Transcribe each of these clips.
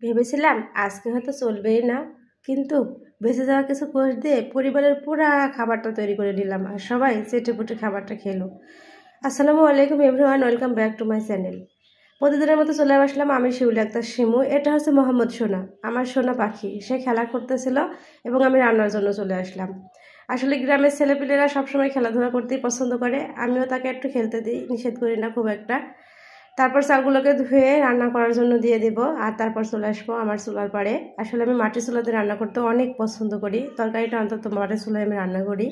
ভেবেছিলাম আজকে হয়তো চলবেই না, কিন্তু বেঁচে যাওয়া কিছু কোষ দিয়ে পরিবারের পুরা খাবারটা তৈরি করে নিলাম আর সবাই চেটেপুটে খাবারটা খেলো। আসসালামু আলাইকুম everyone, welcome back to my channel. প্রতিদিনের মতো চলে আসলাম আমি শিউলি আক্তার শিমু। এটা হচ্ছে মোহাম্মদ সোনা, আমার সোনা পাখি। সে খেলা করতেছিল এবং আমি রান্নার জন্য চলে আসলাম। আসলে গ্রামের ছেলেপিলেরা সবসময় খেলাধুলা করতেই পছন্দ করে, আমিও তাকে একটু খেলতে দিই, নিষেধ করি না খুব একটা। তারপর চালগুলোকে ধুয়ে রান্না করার জন্য দিয়ে দেব আর তারপর চলে আসবো আমার চুলার পাড়ে। আসলে আমি মাটির চুলাতে রান্না করতে অনেক পছন্দ করি, তরকারিটা অন্তত মাটির চুলায় আমি রান্না করি,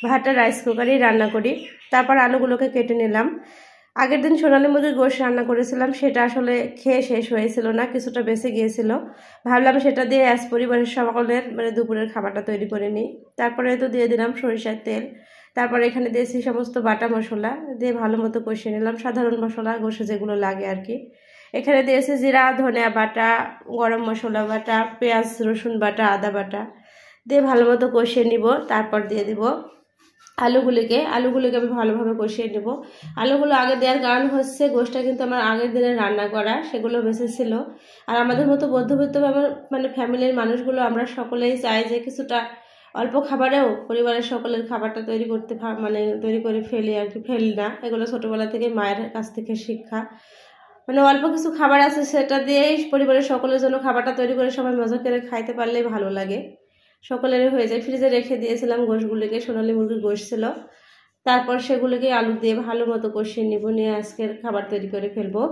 ভাতটা রাইস কুকারেই রান্না করি। তারপর আলুগুলোকে কেটে নিলাম। আগের দিন সোনালী মুরগির গোশ রান্না করেছিলাম, সেটা আসলে খেয়ে শেষ হয়েছিল না, কিছুটা বেঁচে গিয়েছিল। ভাবলাম সেটা দিয়ে আজ পরিবারের সকলের দুপুরের খাবারটা তৈরি করে নিই। তারপরে তো দিয়ে দিলাম সরিষার তেল। তারপরে এখানে দিয়েছি সমস্ত বাটা মশলা, দিয়ে ভালো মতো কষিয়ে নিলাম, সাধারণ মশলা গোশে যেগুলো লাগে আর কি। এখানে দিয়েছি জিরা ধনিয়া বাটা, গরম মশলা বাটা, পেঁয়াজ রসুন বাটা, আদা বাটা, দিয়ে ভালো মতো কষিয়ে নিব। তারপর দিয়ে দিব আলুগুলিকে আমি ভালোভাবে কষিয়ে নেব। আলুগুলো আগে দেওয়ার কারণ হচ্ছে গোশটা কিন্তু আমার আগের দিনে রান্না করা, সেগুলো বেঁচে ছিল। আর আমাদের মতো মধ্যবিত্ত ফ্যামিলির মানুষগুলো আমরা সকলেই চাই যে কিছুটা অল্প খাবারেও পরিবারের সকলের খাবারটা তৈরি করতে তৈরি করে ফেলি আর কি, ফেলি না। এগুলো ছোটোবেলা থেকে মায়ের কাছ থেকে শিক্ষা। অল্প কিছু খাবার আছে সেটা দিয়েই পরিবারের সকলের জন্য খাবারটা তৈরি করে সবাই মজা করে খাইতে পারলেই ভালো লাগে, সকলেরই হয়ে যায়। ফ্রিজে রেখে দিয়েছিলাম গোশগুলিকে, সোনালী মুরগির গোশ ছিল। তারপর সেগুলিকে আলু দিয়ে ভালো মতো কষিয়ে নিব, নিয়ে আজকের খাবার তৈরি করে ফেলবো।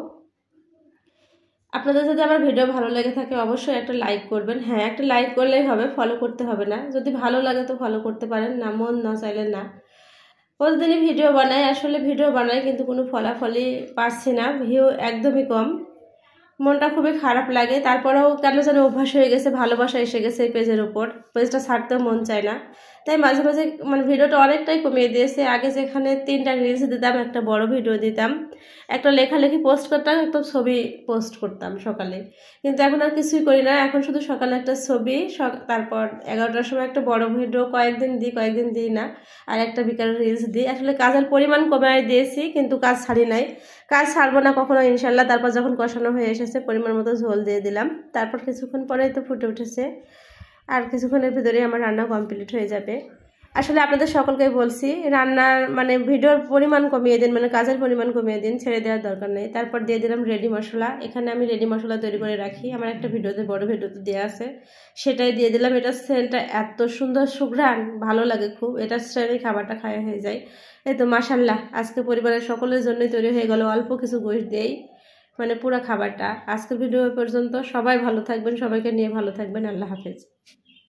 আপনাদের যদি আমার ভিডিও ভালো লেগে থাকে অবশ্যই একটা লাইক করবেন। হ্যাঁ, একটা লাইক করলেই হবে, ফলো করতে হবে না। যদি ভালো লাগে তো ফলো করতে পারেন, না মন না চাইলে না। প্রতিদিনই ভিডিও বানাই, আসলে ভিডিও বানাই কিন্তু কোনো ফলাফলই পাচ্ছি না, ভিউ একদমই কম। মনটা খুবই খারাপ লাগে, তারপরেও কেন যেন অভ্যাস হয়ে গেছে, ভালোবাসা এসে গেছে এই পেজের উপর। পেজটা ছাড়তেও মন চায় না, তাই মাঝে মাঝে ভিডিওটা অনেকটাই কমিয়ে দিয়েছে। আগে যেখানে 3টা রিলস দিতাম, একটা বড় ভিডিও দিতাম, একটা লেখালেখি পোস্ট করতাম, একটা ছবি পোস্ট করতাম সকালে, কিন্তু এখন আর কিছুই করি না। এখন শুধু সকালে একটা ছবি, তারপর 11টার সময় একটা বড় ভিডিও কয়েকদিন দিই না, আর একটা বিকালে রিলস দিই। আসলে কাজের পরিমাণ কমাই দিয়েছি, কিন্তু কাজ ছাড়ি নাই, কাজ ছাড়বো না কখনো ইনশাল্লাহ। তারপর যখন কষানো হয়ে এসেছে পরিমাণ মতো ঝোল দিয়ে দিলাম। তারপর কিছুক্ষণ পরেই তো ফুটে উঠেছে, আর কিছুক্ষণের ভিতরেই আমার রান্না কমপ্লিট হয়ে যাবে। আসলে আপনাদের সকলকেই বলছি, রান্নার ভিডিওর পরিমাণ কমিয়ে দিন, কাজের পরিমাণ কমিয়ে দিন, ছেড়ে দেওয়ার দরকার নেই। তারপর দিয়ে দিলাম রেডি মশলা। এখানে আমি রেডি মশলা তৈরি করে রাখি, আমার একটা ভিডিওতে বড় ভিডিওতে দেওয়া আছে, সেটাই দিয়ে দিলাম। এটা সেন্টটা এত সুন্দর সুঘ্রাণ, ভালো লাগে খুব, এটা সেন্টে খাবারটা খাওয়া হয়ে যায়। এই তো মাশাল্লাহ, আজকে পরিবারের সকলের জন্যই তৈরি হয়ে গেল অল্প কিছু গোশ দিয়েই পুরো খাবারটা। আজকের ভিডিও পর্যন্ত, সবাই ভালো থাকবেন, সবাইকে নিয়ে ভালো থাকবেন। আল্লাহ হাফেজ।